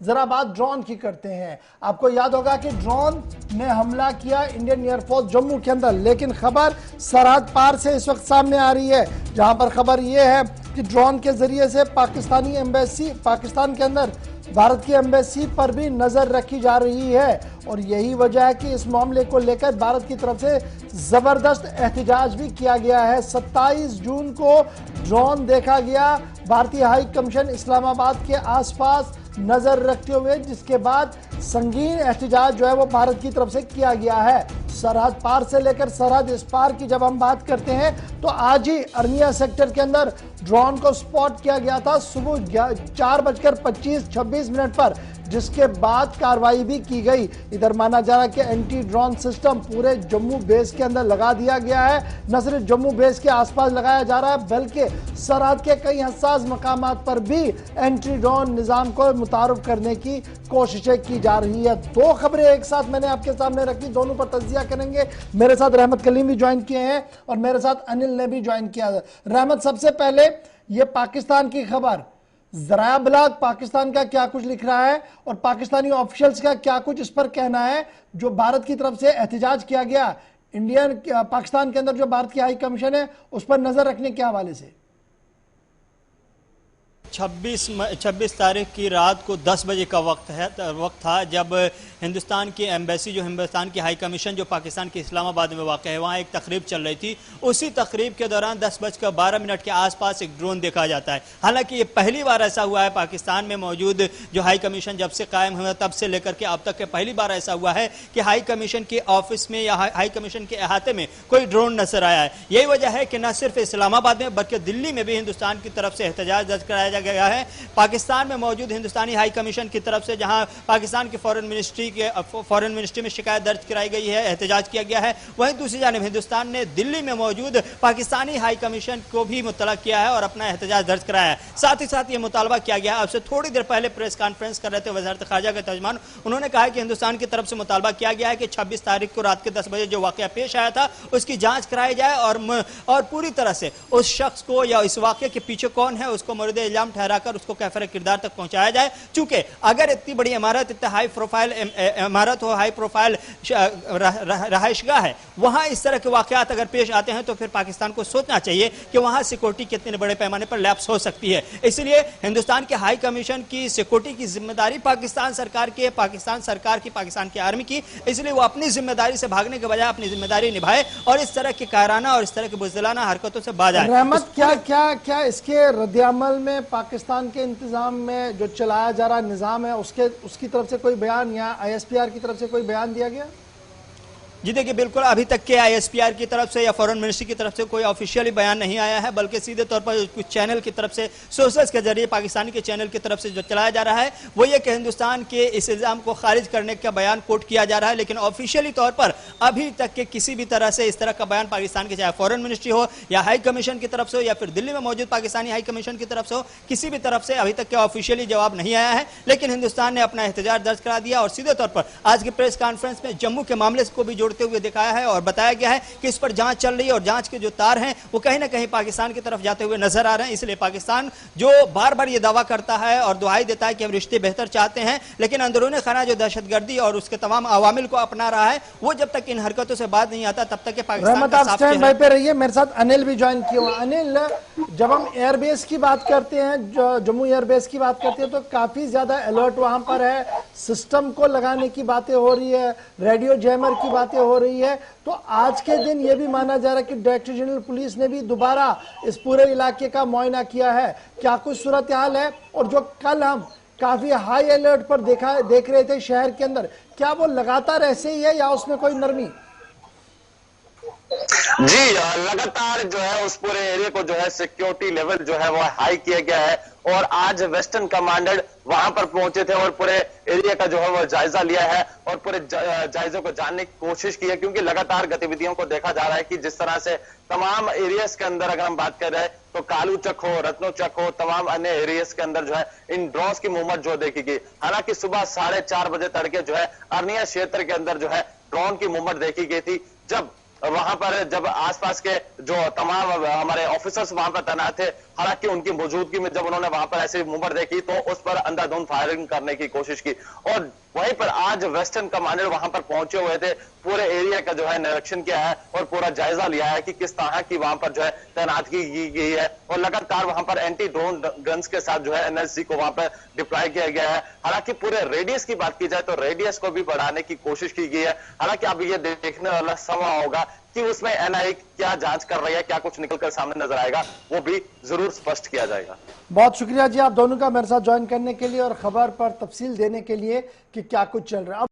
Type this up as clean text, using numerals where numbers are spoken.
जरा बात ड्रोन की करते हैं। आपको याद होगा कि ड्रोन ने हमला किया इंडियन एयरफोर्स जम्मू के अंदर, लेकिन खबर सरहद पार से इस वक्त सामने आ रही है, जहां पर खबर यह है कि ड्रोन के जरिए से पाकिस्तानी एम्बेसी, पाकिस्तान के अंदर भारत की एम्बेसी पर भी नजर रखी जा रही है। और यही वजह है कि इस मामले को लेकर भारत की तरफ से जबरदस्त एहतजाज भी किया गया है। 27 जून को ड्रोन देखा गया भारतीय हाई कमीशन इस्लामाबाद के आसपास नजर रखते हुए, जिसके बाद संगीन एहतजाज जो है वो भारत की तरफ से किया गया है। सरहद पार से लेकर सरहद इस पार की जब हम बात करते हैं तो आज ही अरनिया सेक्टर के अंदर ड्रोन को स्पॉट किया गया था सुबह 4:25-26 पर, जिसके बाद कार्रवाई भी की गई। इधर माना जा रहा है कि एंटी ड्रोन सिस्टम पूरे जम्मू बेस के अंदर लगा दिया गया है। न सिर्फ जम्मू बेस के आसपास लगाया जा रहा है बल्कि सरहद के कई हसास मकामात पर भी एंटी ड्रोन निजाम को मुतारुफ करने की कोशिशें की जा रही है। दो खबरें एक साथ मैंने आपके सामने रखी, दोनों पर तज्जिया करेंगे। मेरे साथ रहमत कलीम भी ज्वाइन किए हैं और मेरे साथ अनिल ने भी ज्वाइन किया। रहमत, सबसे पहले ये पाकिस्तान की खबर, ज़राया ब्लॉग पाकिस्तान का क्या कुछ लिख रहा है और पाकिस्तानी ऑफिशियल्स का क्या कुछ इस पर कहना है, जो भारत की तरफ से एहतजाज किया गया पाकिस्तान के अंदर जो भारत की हाई कमीशन है उस पर नजर रखने के हवाले से। 26 तारीख की रात को 10 बजे का वक्त था जब हिंदुस्तान की एम्बेसी, जो हिंदुस्तान की हाई कमीशन जो पाकिस्तान के इस्लामाबाद में वाक़ है, वहाँ एक तकरीब चल रही थी। उसी तकरीब के दौरान 10:12 के आसपास एक ड्रोन देखा जाता है। हालांकि ये पहली बार ऐसा हुआ है पाकिस्तान में मौजूद जो हाई कमीशन जब से कायम हुआ तब से लेकर के अब तक के पहली बार ऐसा हुआ है कि हाई कमीशन के ऑफिस में या हाई कमीशन के अहाते में कोई ड्रोन नजर आया है। यही वजह है कि न सिर्फ इस्लामाबाद में बल्कि दिल्ली में भी हिंदुस्तान की तरफ से एहतजाज दर्ज कराया गया है। पाकिस्तान में मौजूद हिंदुस्तानी हाई कमीशन की तरफ से जहां पाकिस्तान की फॉरेन मिनिस्ट्री में शिकायत दर्ज कराई गई है, एहतजाज किया गया है, वहीं दूसरी जानिब हिंदुस्तान ने दिल्ली में मौजूद पाकिस्तानी हाई कमीशन को भी मुतला किया है और अपना एहतजाज दर्ज कराया है। साथ ही साथ यह मुतालबा किया गया, अब से थोड़ी देर पहले प्रेस कॉन्फ्रेंस कर रहे थे वज़ारत ख़ारजा के तर्जुमान, उन्होंने कहा कि हिंदुस्तान की तरफ से मुतालबा किया गया है कि 26 तारीख को रात के 10 बजे जो वाकया पेश आया था उसकी जांच कराई जाए और पूरी तरह से उस शख्स को या इस वाकये के पीछे कौन है उसको मुर्द इल्जाम ठहराकर उसको कैफर किरदार तक पहुंचाया जाए। चूंकि अगर इतनी बड़ी इमारत, इतना हाई प्रोफाइल इमारत हो, हाई प्रोफाइल रहायशगाह है, वहां इस तरह के वाकयात अगर पेश आते हैं तो फिर पाकिस्तान को सोचना चाहिए कि वहां सिक्योरिटी कितने बड़े पैमाने पर लैप्स हो सकती है। इसलिए हिंदुस्तान के हाई कमीशन की सिक्योरिटी की जिम्मेदारी पाकिस्तान सरकार की, पाकिस्तान की आर्मी की, इसलिए वो अपनी जिम्मेदारी से भागने के बजाय अपनी जिम्मेदारी निभाए और इस तरह की कायराना और इस तरह की बुज़दिलाना हरकतों से बाज आए। रहमत, क्या इसके रद्द-ए-अमल में पाकिस्तान के इंतजाम में जो चलाया जा रहा निजाम है उसकी तरफ से कोई बयान या ISPR की तरफ से कोई बयान दिया गया? जी देखिए, बिल्कुल अभी तक के ISPR की तरफ से या फॉरेन मिनिस्ट्री की तरफ से कोई ऑफिशियली बयान नहीं आया है, बल्कि सीधे तौर पर कुछ चैनल की तरफ से, सोर्सेज के जरिए पाकिस्तानी के चैनल की तरफ से जो चलाया जा रहा है वो ये कि हिंदुस्तान के इस इल्जाम को खारिज करने का बयान कोट किया जा रहा है। लेकिन ऑफिशियली तौर पर अभी तक के किसी भी तरह से इस तरह का बयान पाकिस्तान के, चाहे फॉरेन मिनिस्ट्री हो या हाई कमीशन की तरफ से हो या फिर दिल्ली में मौजूद पाकिस्तानी हाई कमीशन की तरफ से हो, किसी भी तरफ से अभी तक के ऑफिशियली जवाब नहीं आया है। लेकिन हिंदुस्तान ने अपना एहतजाज दर्ज करा दिया और सीधे तौर पर आज की प्रेस कॉन्फ्रेंस में जम्मू के मामले को भी जोड़ते हुए दिखाया है और बताया गया है कि इस पर जांच चल रही है और जांच के जो तार हैं वो कहीं ना कहीं पाकिस्तान की तरफ जाते हुए नजर आ रहे हैं। इसलिए पाकिस्तान जो बार बार ये दावा करता है और दुहाई देता है कि हम रिश्ते बेहतर चाहते हैं, लेकिन अंदरूनी खाना जो दहशतगर्दी और उसके तमाम अवामिल को अपना रहा है, वो जब तक इन हरकतों से बात नहीं आता तब तक पाकिस्तान का साफ चेहरा। पे रहिए, मेरे साथ अनिल भी ज्वाइन किया हुआ। अनिल, जब हम एयरबेस की बात करते हैं, जम्मू एयरबेस की बात करते हैं, तो काफी ज्यादा अलर्ट वहां पर है, सिस्टम को लगाने की बातें हो रही है, रेडियो जैमर की बातें हो रही है। तो आज के दिन यह भी माना जा रहा है कि डायरेक्टर जनरल पुलिस ने भी दोबारा इस पूरे इलाके का मुआयना किया है। क्या कुछ सूरत हाल है? और जो कल हम काफी हाई अलर्ट पर देख रहे थे शहर के अंदर, क्या वो लगातार ऐसे ही है या उसमें कोई नरमी? जी, लगातार जो है उस पूरे एरिया को जो है सिक्योरिटी लेवल जो है वो हाई किया गया है और आज वेस्टर्न कमांडर वहां पर पहुंचे थे और पूरे एरिया का जो है वो जायजा लिया है और पूरे जायजे को जानने की कोशिश की है, क्योंकि लगातार गतिविधियों को देखा जा रहा है कि जिस तरह से तमाम एरियाज के अंदर अगर हम बात कर रहे हैं तो कालू चक हो, रत्नो चक हो, तमाम अन्य एरियाज के अंदर जो है इन ड्रोन्स की मूवमेंट जो देखी गई। हालांकि सुबह 4:30 बजे तड़के जो है अरनिया क्षेत्र के अंदर जो है ड्रोन की मूवमेंट देखी गई थी, जब वहां पर जब आसपास के जो तमाम हमारे ऑफिसर्स वहां पर तैनात थे हालांकि उनकी मौजूदगी में जब उन्होंने वहां पर ऐसी मुमर देखी तो उस पर अंधाधुंध फायरिंग करने की कोशिश की। और वहीं पर आज वेस्टर्न कमांडर वहां पर पहुंचे हुए थे, पूरे एरिया का जो है निरीक्षण किया है और पूरा जायजा लिया है कि किस तरह की वहां पर जो है तैनाती की गई है। और लगातार वहां पर एंटी ड्रोन गन्स के साथ जो है एनएसजी को वहां पर डिप्लॉय किया गया है। हालांकि पूरे रेडियस की बात की जाए तो रेडियस को भी बढ़ाने की कोशिश की गई है। हालांकि अब ये देखने वाला समय होगा कि उसमें एनआईए क्या जांच कर रही है, क्या कुछ निकलकर सामने नजर आएगा, वो भी जरूर स्पष्ट किया जाएगा। बहुत शुक्रिया जी आप दोनों का मेरे साथ ज्वाइन करने के लिए और खबर पर तफसील देने के लिए कि क्या कुछ चल रहा है।